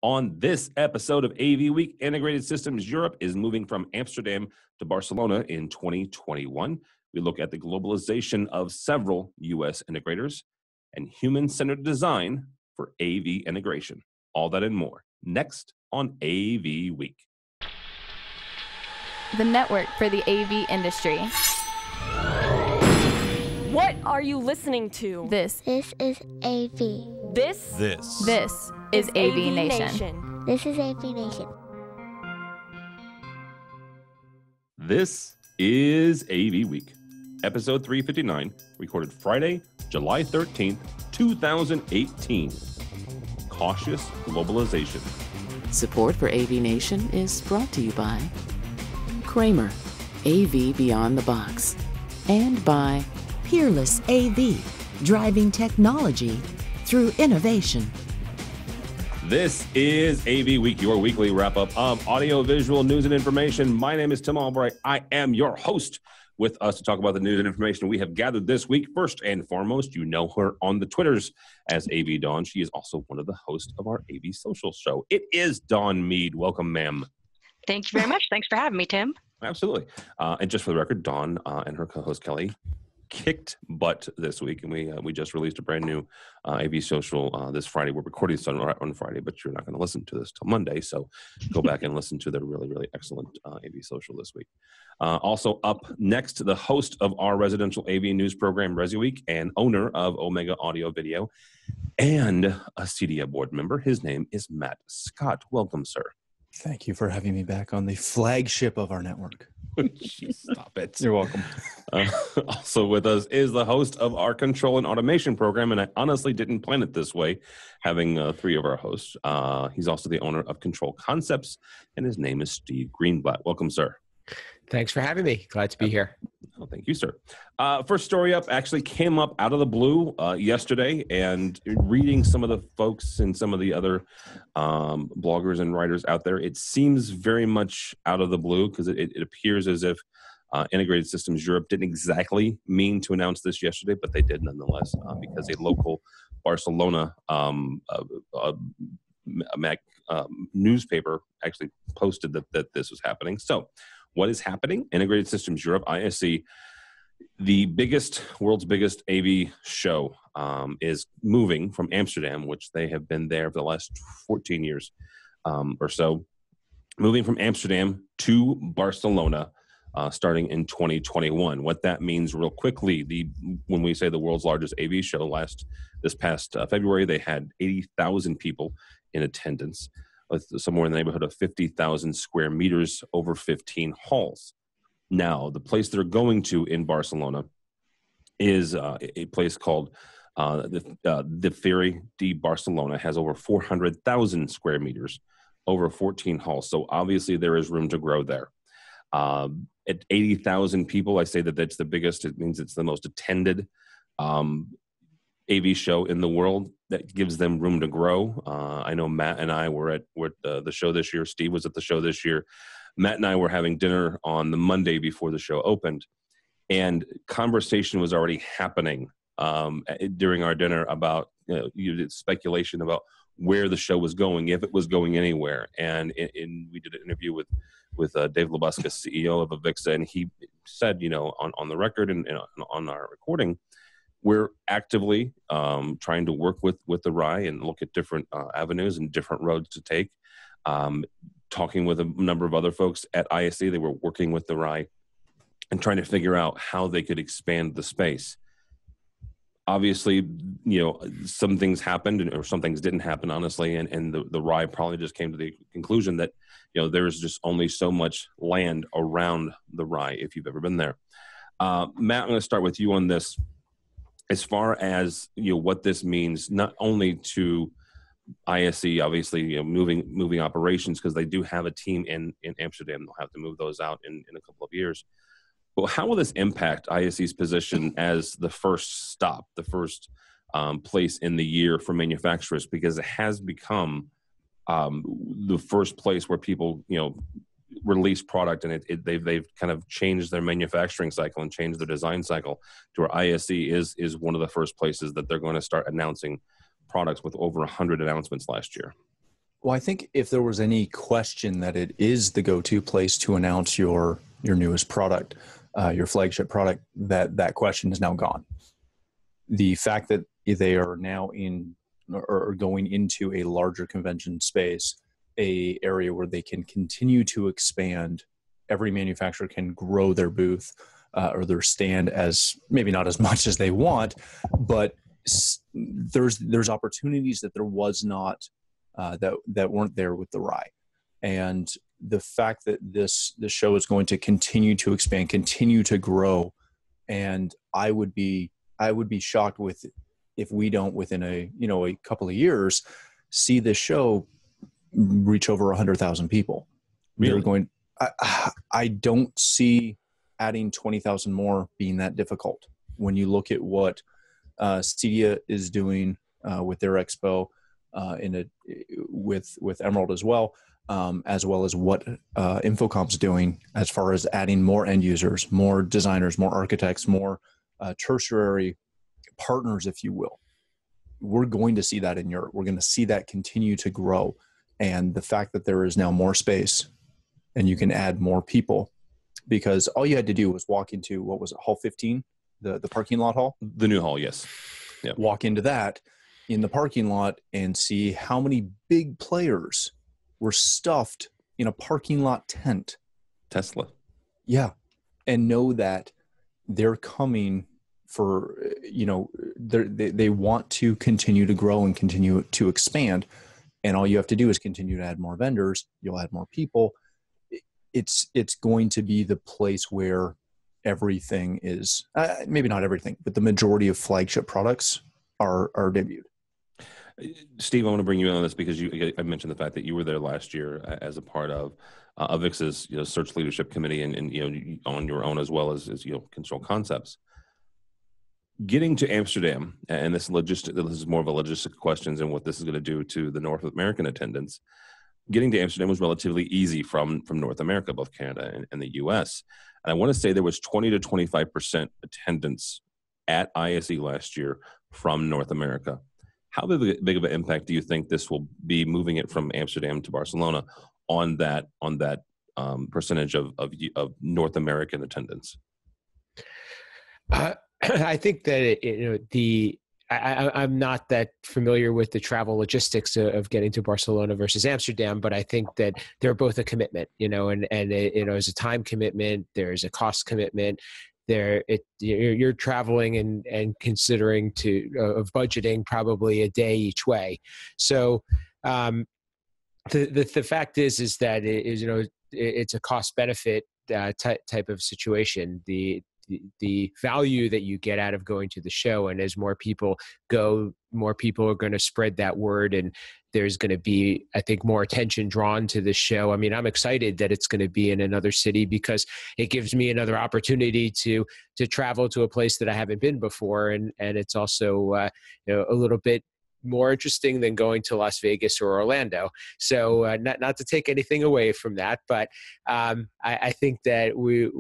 On this episode of AV Week, Integrated Systems Europe is moving from Amsterdam to Barcelona in 2021. We look at the globalization of several U.S. integrators and human-centered design for AV integration. All that and more next on AV Week. The network for the AV industry. What are you listening to? This is AV. This is AVNation. This is AVNation. This is AV Week, episode 359, recorded Friday, July 13th, 2018. Cautious globalization. Support for AVNation is brought to you by Kramer, AV Beyond the Box, and by Peerless AV, driving technology through innovation. This is AV Week, your weekly wrap-up of audio-visual news and information. My name is Tim Albright. I am your host. With us to talk about the news and information we have gathered this week. First and foremost, you know her on the Twitters as AV Dawn. She is also one of the hosts of our AV Social Show. It is Dawn Mead. Welcome, ma'am. Thank you very much. Thanks for having me, Tim. Absolutely. And just for the record, Dawn and her co-host Kelly kicked butt this week, and we just released a brand new AV Social this Friday. We're recording this on Friday, but you're not going to listen to this till Monday, so go back and listen to the really, really excellent AV Social this week. Also up next, the host of our residential AV news program, ResiWeek, and owner of Omega Audio Video, and a CDA board member. His name is Matt Scott. Welcome, sir. Thank you for having me back on the flagship of our network. Stop it. You're welcome. Also with us is the host of our control and automation program, and I honestly didn't plan it this way, having three of our hosts. He's also the owner of Control Concepts, and his name is Steve Greenblatt. Welcome, sir. Thanks for having me. Glad to be here. Oh, thank you, sir. First story up actually came up out of the blue yesterday, and reading some of the folks and some of the other bloggers and writers out there, it seems very much out of the blue because it appears as if Integrated Systems Europe didn't exactly mean to announce this yesterday, but they did nonetheless because a local Barcelona newspaper actually posted that this was happening. So what is happening? Integrated Systems Europe, ISE, the world's biggest AV show, is moving from Amsterdam, which they have been there for the last 14 years or so, moving from Amsterdam to Barcelona, starting in 2021. What that means real quickly, when we say the world's largest AV show this past February, they had 80,000 people in attendance, with somewhere in the neighborhood of 50,000 square meters over 15 halls. Now, the place they're going to in Barcelona is a place called the Ferry de Barcelona. It has over 400,000 square meters over 14 halls. So obviously there is room to grow there. At 80,000 people, I say that that's the biggest. It means it's the most attended AV show in the world. That gives them room to grow. I know Matt and I were at the show this year. Steve was at the show this year. Matt and I were having dinner on the Monday before the show opened, and conversation was already happening during our dinner about speculation about where the show was going, if it was going anywhere. And we did an interview with Dave Labuska, CEO of AVWeek, and he said, on the record and on our recording, we're actively trying to work with the RAI and look at different avenues and different roads to take. Talking with a number of other folks at ISE, they were working with the RAI and trying to figure out how they could expand the space. Obviously, some things happened or some things didn't happen, honestly, and the RAI probably just came to the conclusion that there's just only so much land around the RAI if you've ever been there. Matt, I'm going to start with you on this. As far as what this means, not only to ISE, obviously, moving operations, because they do have a team in Amsterdam. They'll have to move those out in a couple of years. But how will this impact ISE's position as the first stop, the first place in the year for manufacturers? Because it has become the first place where people, release product, and they've kind of changed their manufacturing cycle and changed their design cycle to where ISE is one of the first places that they're going to start announcing products, with over 100 announcements last year. Well, I think if there was any question that it is the go-to place to announce your newest product, your flagship product, that question is now gone. The fact that they are now in or going into a larger convention space, a area where they can continue to expand, every manufacturer can grow their booth or their stand as maybe not as much as they want, but there's opportunities that there was not that weren't there with the RAI. And the fact that this show is going to continue to expand, continue to grow, and I would be shocked if we don't within a couple of years see this show reach over 100,000 people. Really? I don't see adding 20,000 more being that difficult. When you look at what Cedia is doing with their expo, with Emerald as well as what Infocom's doing as far as adding more end users, more designers, more architects, more tertiary partners, if you will. We're going to see that in Europe. We're going to see that continue to grow. And the fact that there is now more space and you can add more people, because all you had to do was walk into, what was it, Hall 15, the parking lot hall? The new hall, yes. Yep. Walk into that in the parking lot and see how many big players were stuffed in a parking lot tent. Tesla. Yeah. And know that they're coming for, they want to continue to grow and continue to expand. And all you have to do is continue to add more vendors. You'll add more people. It's going to be the place where everything is, maybe not everything, but the majority of flagship products are debuted. Steve, I want to bring you in on this because I mentioned the fact that you were there last year as a part of AVIX's search leadership committee and on your own as well as Control Concepts. Getting to Amsterdam, and this is more of a logistic questions and what this is going to do to the North American attendance. Getting to Amsterdam was relatively easy from North America, both Canada and the U.S. And I want to say there was 20 to 25% attendance at ISE last year from North America. How big of an impact do you think this will be moving it from Amsterdam to Barcelona on that percentage of North American attendance? I think that I'm not that familiar with the travel logistics of getting to Barcelona versus Amsterdam, but I think that they're both a commitment, and there's a time commitment, there's a cost commitment. You're traveling and considering of budgeting probably a day each way. So the fact is that it's a cost benefit type of situation. The value that you get out of going to the show, and as more people go, more people are going to spread that word, and there's going to be, I think, more attention drawn to the show. I mean, I'm excited that it's going to be in another city because it gives me another opportunity to travel to a place that I haven't been before, and it's also a little bit more interesting than going to Las Vegas or Orlando. So not to take anything away from that, but I think that we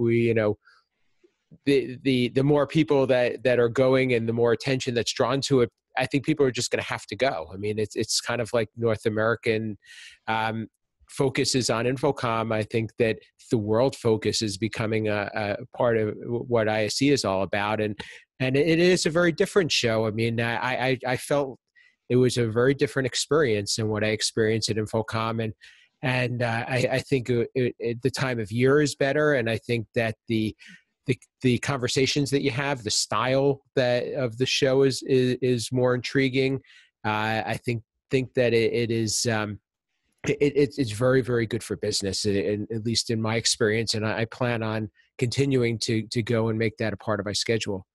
the more people that are going and the more attention that's drawn to it, I think people are just going to have to go. I mean, it's kind of like North American focuses on Infocom. I think that the world focus is becoming a part of what ISE is all about, and it is a very different show. I mean, I felt it was a very different experience than what I experienced at Infocom, and I think the time of year is better, and I think that the conversations that you have, the style of the show is more intriguing. I think that it is it's very, very good for business, at least in my experience, and I plan on continuing to go and make that a part of my schedule.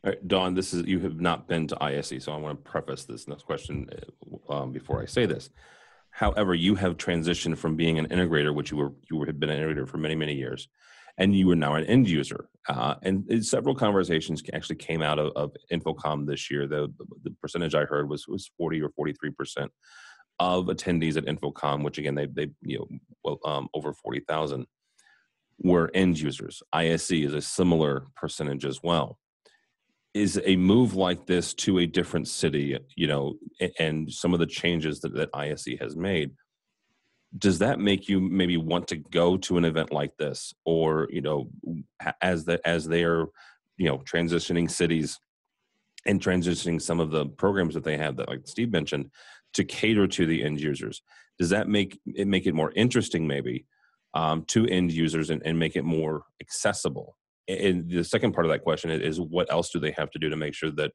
All right, Dawn, you have not been to ISE, so I want to preface this next question before I say this. However, you have transitioned from being an integrator, which you had been an integrator for many, many years, and you are now an end user. And several conversations actually came out of Infocom this year. The percentage I heard was 40 or 43% of attendees at Infocom, which again they over 40,000 were end users. ISE is a similar percentage as well. is a move like this to a different city, and some of the changes that ISE has made, does that make you maybe want to go to an event like this, or as they're transitioning cities and transitioning some of the programs that they have that, like Steve mentioned, to cater to the end users? Does that make it more interesting maybe to end users and make it more accessible? And the second part of that question is what else do they have to do to make sure that,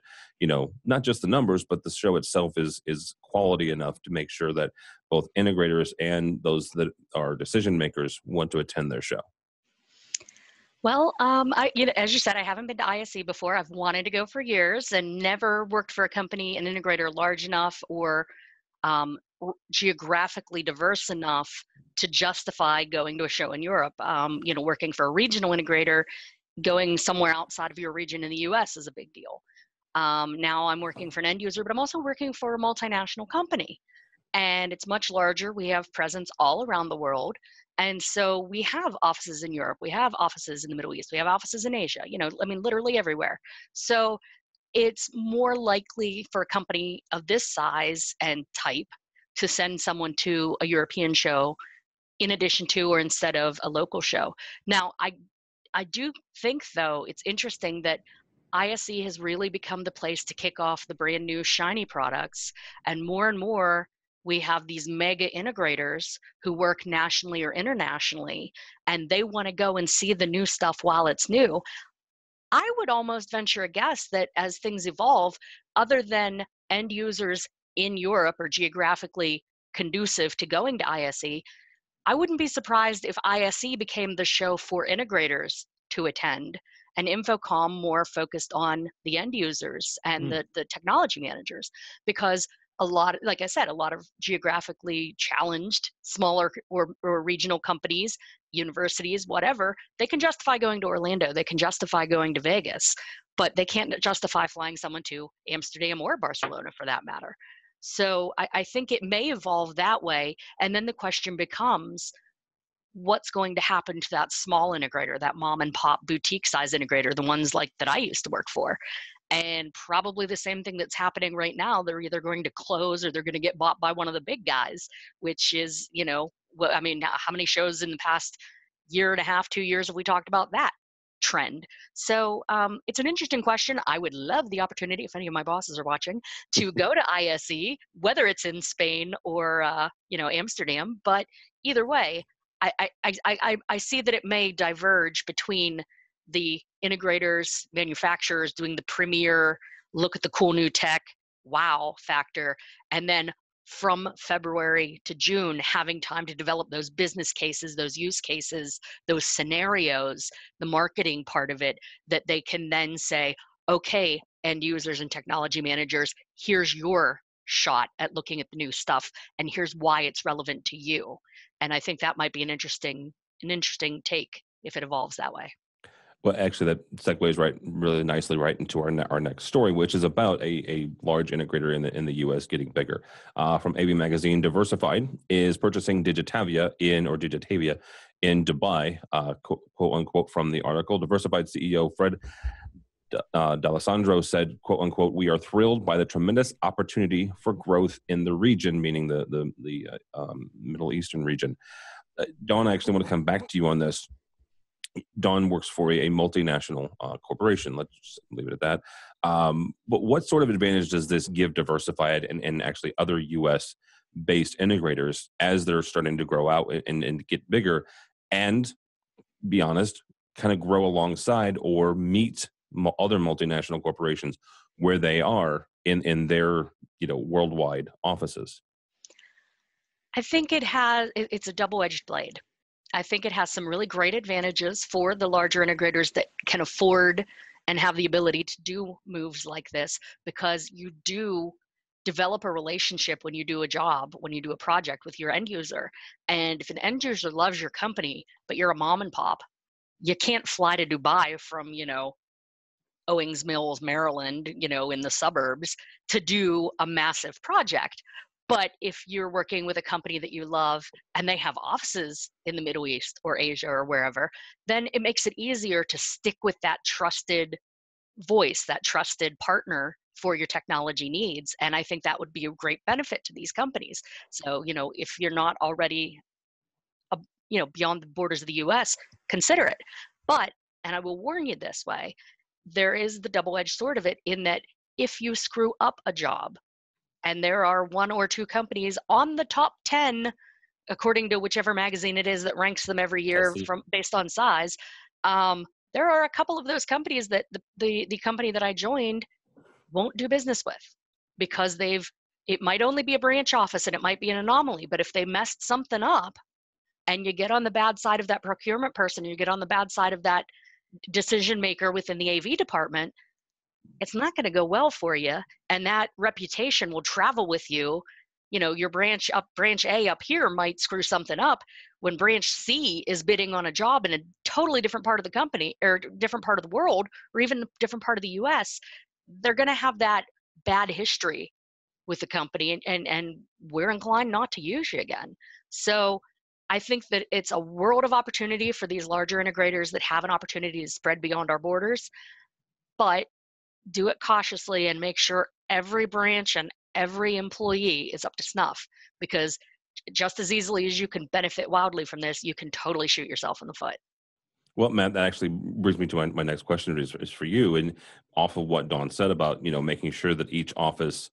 not just the numbers, but the show itself is quality enough to make sure that both integrators and those that are decision makers want to attend their show? Well, as you said, I haven't been to ISE before. I've wanted to go for years and never worked for a company, an integrator large enough or geographically diverse enough to justify going to a show in Europe. Working for a regional integrator, going somewhere outside of your region in the US is a big deal. Now I'm working for an end user, but I'm also working for a multinational company. And it's much larger. We have presence all around the world. And so we have offices in Europe. We have offices in the Middle East. We have offices in Asia, literally everywhere. So it's more likely for a company of this size and type to send someone to a European show in addition to or instead of a local show. Now, I do think, though, it's interesting that ISE has really become the place to kick off the brand new shiny products. And more, we have these mega integrators who work nationally or internationally, and they want to go and see the new stuff while it's new. I would almost venture a guess that as things evolve, other than end users in Europe or geographically conducive to going to ISE, I wouldn't be surprised if ISE became the show for integrators to attend and Infocom more focused on the end users and the technology managers, because like I said, a lot of geographically challenged smaller or regional companies, universities, whatever, they can justify going to Orlando, they can justify going to Vegas, but they can't justify flying someone to Amsterdam or Barcelona for that matter. So I think it may evolve that way. And then the question becomes, what's going to happen to that small integrator, that mom and pop boutique size integrator, the ones like that I used to work for? And probably the same thing that's happening right now. They're either going to close or they're going to get bought by one of the big guys, which is, how many shows in the past year and a half, 2 years have we talked about that trend? So it's an interesting question. I would love the opportunity, if any of my bosses are watching, to go to ISE, whether it's in Spain or Amsterdam. But either way, I see that it may diverge between the integrators, manufacturers doing the premier, look at the cool new tech, wow factor, and then from February to June, having time to develop those business cases, those use cases, those scenarios, the marketing part of it, that they can then say, okay, end users and technology managers, here's your shot at looking at the new stuff, and here's why it's relevant to you. And I think that might be an interesting take if it evolves that way. Well, actually, that segues really nicely right into our next story, which is about a large integrator in the U.S. getting bigger. From AV Magazine, Diversified is purchasing Digitavia in Dubai, quote unquote, from the article. Diversified CEO Fred D'Alessandro said, quote unquote, "We are thrilled by the tremendous opportunity for growth in the region," meaning the Middle Eastern region. Dawn, I actually want to come back to you on this. Dawn works for a multinational corporation. Let's just leave it at that. But what sort of advantage does this give Diversified and actually other U.S.-based integrators as they're starting to grow out and get bigger and, be honest, kind of grow alongside or meet other multinational corporations where they are in their worldwide offices? I think it's a double-edged blade. I think it has some really great advantages for the larger integrators that can afford and have the ability to do moves like this, because you do develop a relationship when you do a job, when you do a project with your end user. And if an end user loves your company, but you're a mom and pop, you can't fly to Dubai from, Owings Mills, Maryland, in the suburbs to do a massive project. But if you're working with a company that you love and they have offices in the Middle East or Asia or wherever, then it makes it easier to stick with that trusted voice, that trusted partner for your technology needs. And I think that would be a great benefit to these companies. So, if you're not already, beyond the borders of the US, consider it. But, and I will warn you this way, there is the double-edged sword of it, in that if you screw up a job, and there are 1 or 2 companies on the top 10, according to whichever magazine it is that ranks them every year based on size, there are a couple of those companies that the company that I joined won't do business with, because it might only be a branch office and it might be an anomaly, but if they messed something up and you get on the bad side of that procurement person, you get on the bad side of that decision maker within the AV department, it's not going to go well for you. And that reputation will travel with you. Your branch A up here might screw something up when branch C is bidding on a job in a totally different part of the company, or different part of the world, or even a different part of the US. They're going to have that bad history with the company, and we're inclined not to use you again. So I think that it's a world of opportunity for these larger integrators that have an opportunity to spread beyond our borders, but do it cautiously and make sure every branch and every employee is up to snuff, because just as easily as you can benefit wildly from this, you can totally shoot yourself in the foot. Well, Matt, that actually brings me to my next question is for you, and off of what Dawn said about, making sure that each office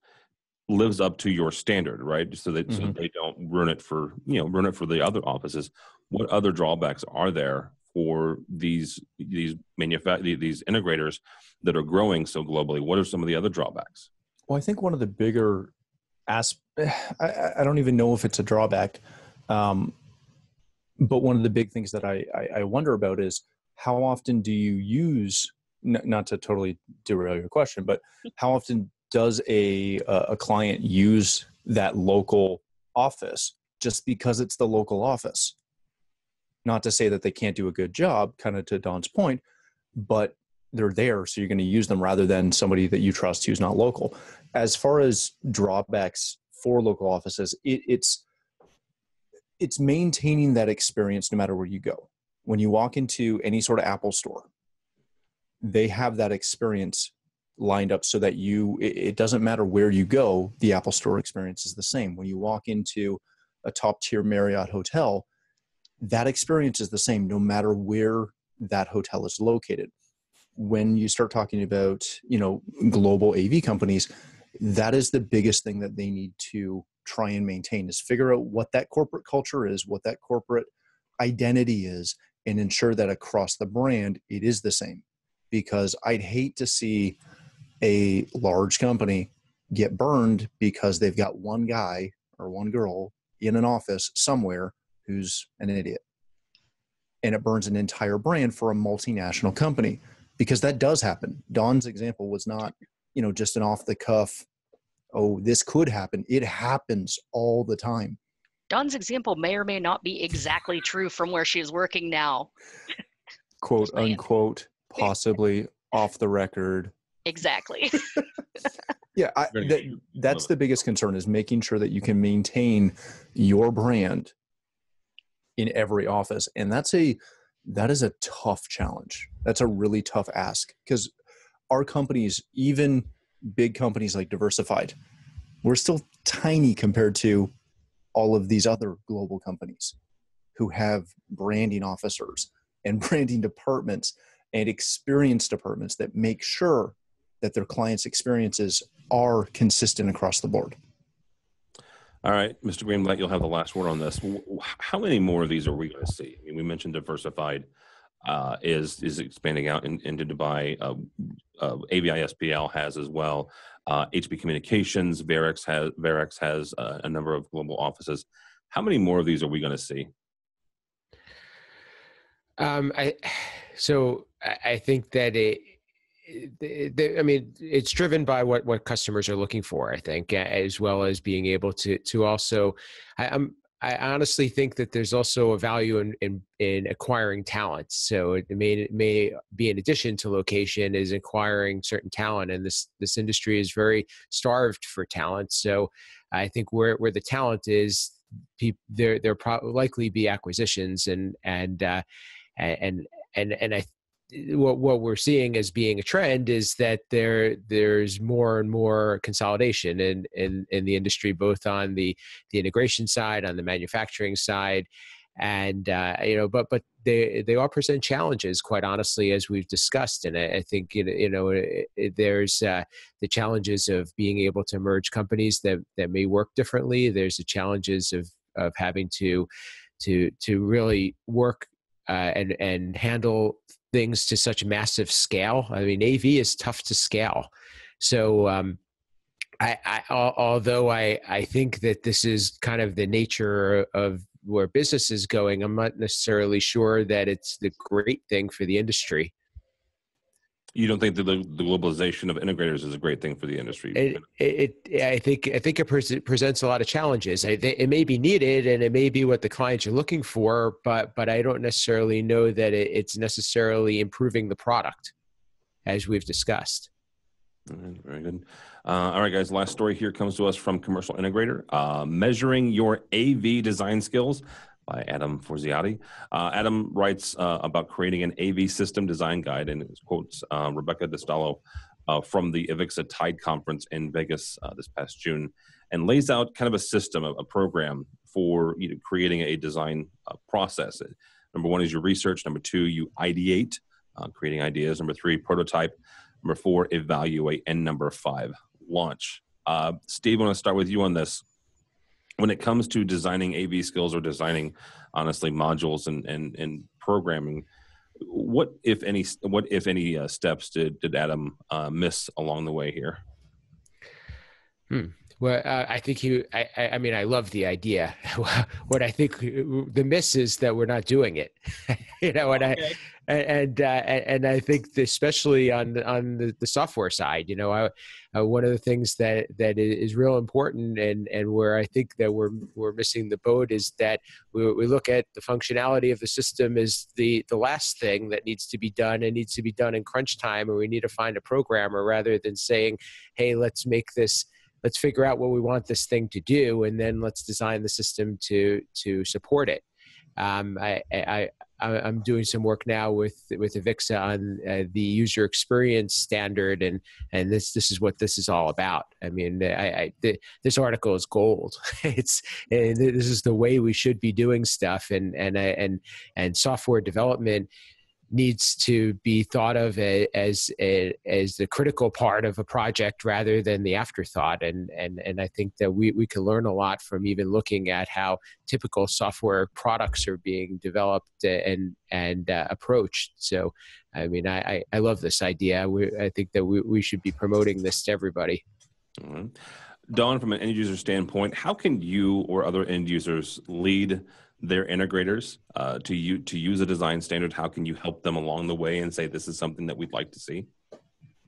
lives up to your standard, right? So that so they don't ruin it for the other offices. What other drawbacks are there for these integrators that are growing so globally? What are some of the other drawbacks? Well, I think one of the bigger I don't even know if it's a drawback, but one of the big things that I wonder about is, how often do you use, not to totally derail your question, but how often does a client use that local office just because it's the local office? Not to say that they can't do a good job, kind of to Dawn's point, but they're there, so you're going to use them rather than somebody that you trust who's not local. As far as drawbacks for local offices, it's maintaining that experience no matter where you go. When you walk into any sort of Apple store, they have that experience lined up so that it doesn't matter where you go, the Apple store experience is the same. When you walk into a top tier Marriott hotel, that experience is the same no matter where that hotel is located. When you start talking about, global AV companies, that is the biggest thing that they need to try and maintain, is figure out what that corporate culture is, what that corporate identity is, and ensure that across the brand, it is the same. Because I'd hate to see a large company get burned because they've got one guy or one girl in an office somewhere who's an idiot. And it burns an entire brand for a multinational company, because that does happen. Dawn's example was not, just an off the cuff, oh, this could happen. It happens all the time. Dawn's example may or may not be exactly true from where she is working now. Quote unquote, possibly off the record. Exactly. Yeah, that's the biggest concern, is making sure that you can maintain your brand in every office. And that is a tough challenge. That's a really tough ask, because our companies, even big companies like Diversified, we're still tiny compared to all of these other global companies who have branding officers and branding departments and experience departments that make sure that their clients' experiences are consistent across the board. All right, Mr. Greenblatt, you'll have the last word on this. How many more of these are we going to see? I mean, we mentioned Diversified is expanding out into Dubai. AVISPL has as well. HB Communications, Varex has a number of global offices. How many more of these are we going to see? I think that it's driven by what customers are looking for, I think, as well as being able to also, I honestly think that there's also a value in acquiring talent. So it may be, in addition to location, is acquiring certain talent, and this industry is very starved for talent. So I think where the talent is, there likely be acquisitions, and I what we're seeing as being a trend is that there's more and more consolidation in the industry, both on the integration side, on the manufacturing side, and but they all present challenges, quite honestly, as we've discussed. And I think there's the challenges of being able to merge companies that may work differently. There's the challenges of having to really work and handle things to such massive scale. I mean, AV is tough to scale. So although I think that this is kind of the nature of where business is going, I'm not necessarily sure that it's the great thing for the industry. You don't think that the globalization of integrators is a great thing for the industry? I think it presents a lot of challenges. It may be needed, and it may be what the clients are looking for, but I don't necessarily know that it's necessarily improving the product, as we've discussed. Very good. All right, guys. Last story here comes to us from Commercial Integrator, Measuring Your AV Design Skills by Adam Forziati. Adam writes about creating an AV system design guide, and quotes Rebecca DeStallo from the AVIXA Tide Conference in Vegas this past June, and lays out kind of a system, a program for creating a design process. Number one is your research. Number two, you ideate, creating ideas. Number three, prototype. Number four, evaluate. And number five, launch. Steve, I want to start with you on this. When it comes to designing AV skills or designing, honestly, modules and programming, what if any steps did Adam miss along the way here? Well, I think I mean, I love the idea. What I think the miss is that we're not doing it. And I think especially on the software side, one of the things that is real important and where I think that we're missing the boat is that we look at the functionality of the system as the last thing that needs to be done, and needs to be done in crunch time, or we need to find a programmer, rather than saying, hey, let's figure out what we want this thing to do, and then let's design the system to support it. I'm doing some work now with AVIXA on the user experience standard, and this is what this is all about. I mean, this article is gold. This is the way we should be doing stuff, and software development needs to be thought of as the critical part of a project rather than the afterthought. And I think that we can learn a lot from even looking at how typical software products are being developed and approached. So, I mean, I love this idea. I think that we should be promoting this to everybody. Mm-hmm. Dawn, from an end user standpoint, how can you or other end users lead their integrators to use a design standard? How can you help them along the way and say, this is something that we'd like to see?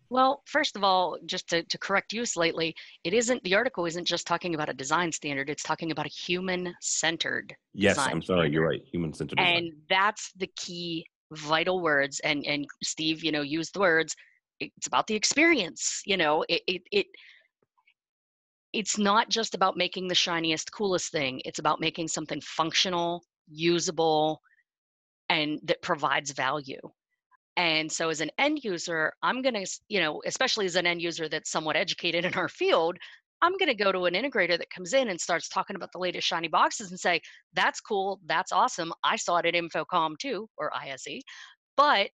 Well, first of all, just to correct you slightly, the article isn't just talking about a design standard, it's talking about a human-centered design. I'm sorry, you're right, human-centered design. And that's the key vital words. And Steve, used the words, it's about the experience. It's not just about making the shiniest, coolest thing. It's about making something functional, usable, and that provides value. And so as an end user, I'm going to, especially as an end user that's somewhat educated in our field, I'm going to go to an integrator that comes in and starts talking about the latest shiny boxes and say, that's cool, that's awesome. I saw it at Infocom too, or ISE, but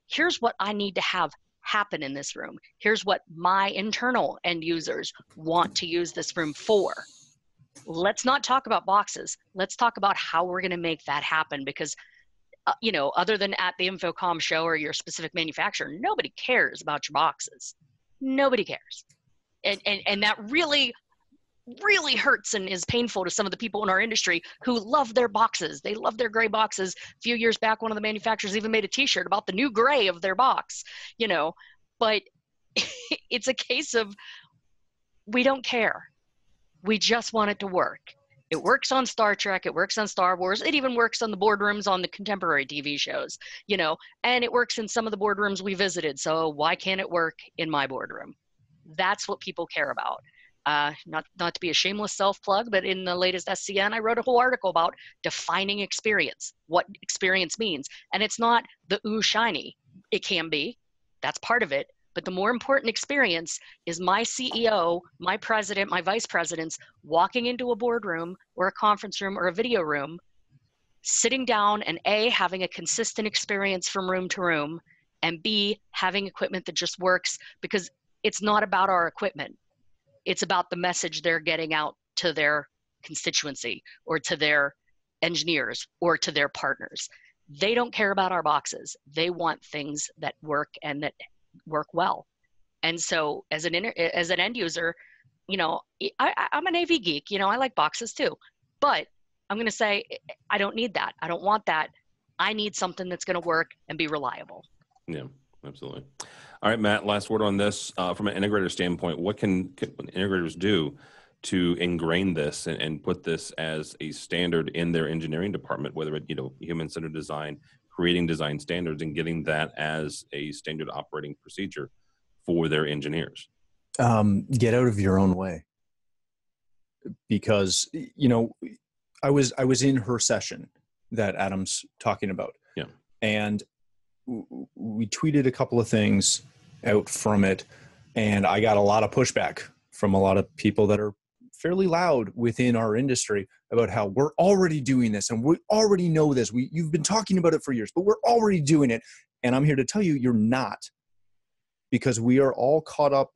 here's what I need to have happen in this room. Here's what my internal end users want to use this room for. Let's not talk about boxes. Let's talk about how we're going to make that happen, because other than at the Infocom show or your specific manufacturer, nobody cares about your boxes. Nobody cares. And that really, really hurts and is painful to some of the people in our industry who love their boxes. They love their gray boxes. A few years back, one of the manufacturers even made a t-shirt about the new gray of their box, but it's a case of, we don't care. We just want it to work. It works on Star Trek, it works on Star Wars, it even works on the boardrooms on the contemporary TV shows, and it works in some of the boardrooms we visited. So why can't it work in my boardroom? That's what people care about. Not to be a shameless self-plug, but in the latest SCN, I wrote a whole article about defining experience, what experience means. And it's not the ooh shiny. It can be. That's part of it. But the more important experience is my CEO, my president, my vice presidents walking into a boardroom or a conference room or a video room, sitting down and A, having a consistent experience from room to room, and B, having equipment that just works, because it's not about our equipment. It's about the message they're getting out to their constituency or to their engineers or to their partners. They don't care about our boxes. They want things that work and that work well. And so as an end user, you know, I'm an AV geek, you know, I like boxes too, but I'm going to say, I don't need that. I don't want that. I need something that's going to work and be reliable. Yeah, absolutely. All right, Matt, last word on this. From an integrator standpoint, what can integrators do to ingrain this and put this as a standard in their engineering department, whether it, you know, human-centered design, creating design standards and getting that as a standard operating procedure for their engineers? Get out of your own way. Because, you know, I was in her session that Adam's talking about. Yeah. And we tweeted a couple of things out from it, and I got a lot of pushback from a lot of people that are fairly loud within our industry about how we're already doing this and we already know this. You've been talking about it for years, but we're already doing it. And I'm here to tell you, you're not, because we are all caught up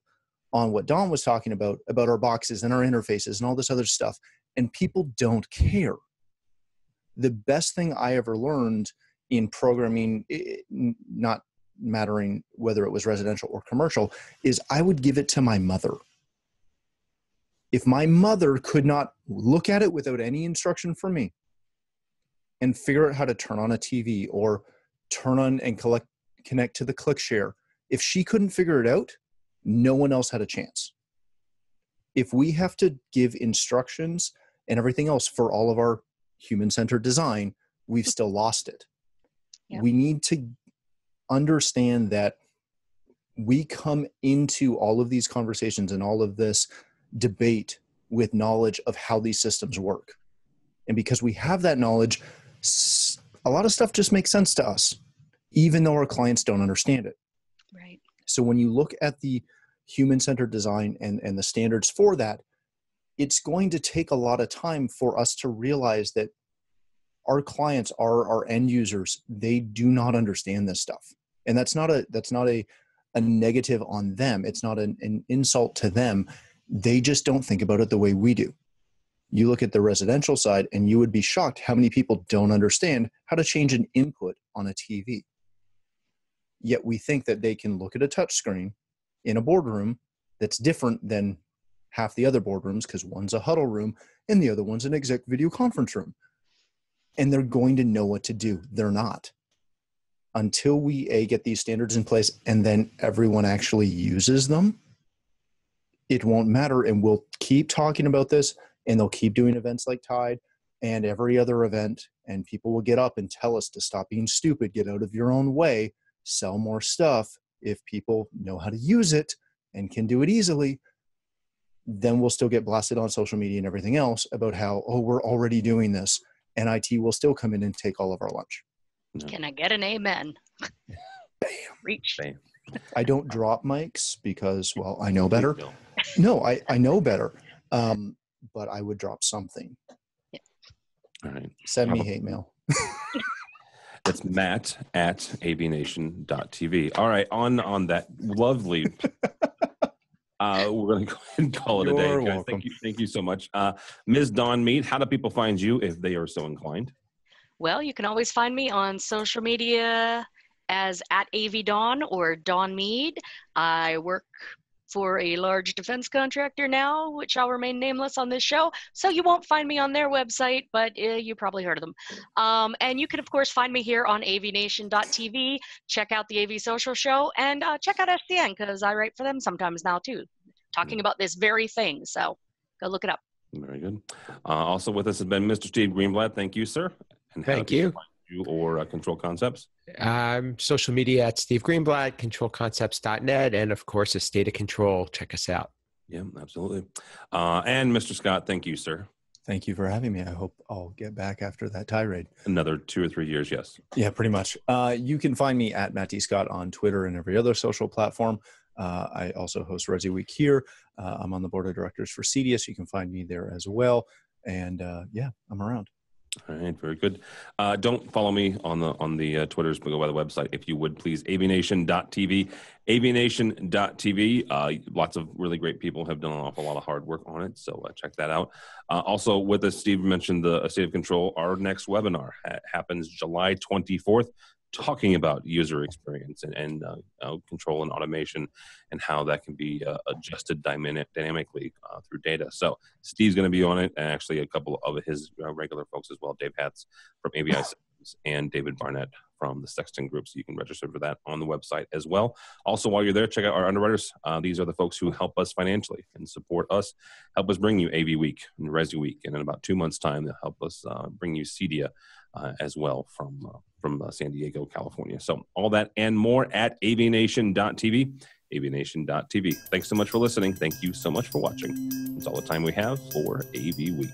on what Don was talking about our boxes and our interfaces and all this other stuff. And people don't care. The best thing I ever learned in programming, not mattering whether it was residential or commercial, is I would give it to my mother. If my mother could not look at it without any instruction from me and figure out how to turn on a TV or turn on and connect to the ClickShare, if she couldn't figure it out, no one else had a chance. If we have to give instructions and everything else for all of our human-centered design, we've still lost it. Yep. We need to understand that we come into all of these conversations and all of this debate with knowledge of how these systems work. And because we have that knowledge, a lot of stuff just makes sense to us, even though our clients don't understand it. Right. So when you look at the human-centered design and the standards for that, it's going to take a lot of time for us to realize that our clients, our end users, they do not understand this stuff. And that's not a negative on them. It's not an insult to them. They just don't think about it the way we do. You look at the residential side and you would be shocked how many people don't understand how to change an input on a TV. Yet we think that they can look at a touch screen in a boardroom that's different than half the other boardrooms, because one's a huddle room and the other one's an exec video conference room. And they're going to know what to do. They're not. Until we get these standards in place and then everyone actually uses them, it won't matter. And we'll keep talking about this, and they'll keep doing events like Tide and every other event, and people will get up and tell us to stop being stupid, get out of your own way, sell more stuff. If people know how to use it and can do it easily, then we'll still get blasted on social media and everything else about how, oh, we're already doing this, and IT will still come in and take all of our lunch. No. Can I get an amen? Bam. Reach. Bam. I don't drop mics because, well, I know better. No, I know better. But I would drop something. Yeah. All right. Send me hate mail. It's Matt at AVNation.tv. All right. On that lovely, we're going to go ahead and call it a day. You're Guys, welcome. Thank you so much. Ms. Dawn Mead, how do people find you if they are so inclined? Well, you can always find me on social media as at AVDawn or Dawn Mead. I work for a large defense contractor now, which I'll remain nameless on this show. So you won't find me on their website, but you probably heard of them. And you can, of course, find me here on AVNation.tv. Check out the AV Social Show and check out SCN, because I write for them sometimes now too, talking about this very thing. So go look it up. Very good. Also with us has been Mr. Steve Greenblatt. Thank you, sir. And Thank you. You or Control Concepts? Social media at Steve Greenblatt, controlconcepts.net, and of course, A State of Control. Check us out. Yeah, absolutely. And Mr. Scott, thank you, sir. Thank you for having me. I hope I'll get back after that tirade. Another 2 or 3 years, yes. Yeah, pretty much. You can find me at Matt D. Scott on Twitter and every other social platform. I also host AVWeek here. I'm on the board of directors for CDS. You can find me there as well. And yeah, I'm around. All right, very good. Don't follow me on the Twitters, but go by the website if you would, please. AVNation.tv, AVNation.tv. Lots of really great people have done an awful lot of hard work on it, so check that out. Also, with us, Steve mentioned the State of Control. Our next webinar happens July 24th, talking about user experience and control and automation and how that can be adjusted dynamically through data. So Steve's going to be on it, and actually a couple of his regular folks as well, Dave Hatz from AVI Systems and David Barnett from the Sexton Group. So you can register for that on the website as well. Also, while you're there, check out our underwriters. These are the folks who help us financially and support us, help us bring you AVWeek and ResiWeek, and in about 2 months' time, they'll help us bring you CEDIA as well from San Diego, California. So all that and more at AVNation.tv, AVNation.tv. Thanks so much for listening. Thank you so much for watching. That's all the time we have for AV Week.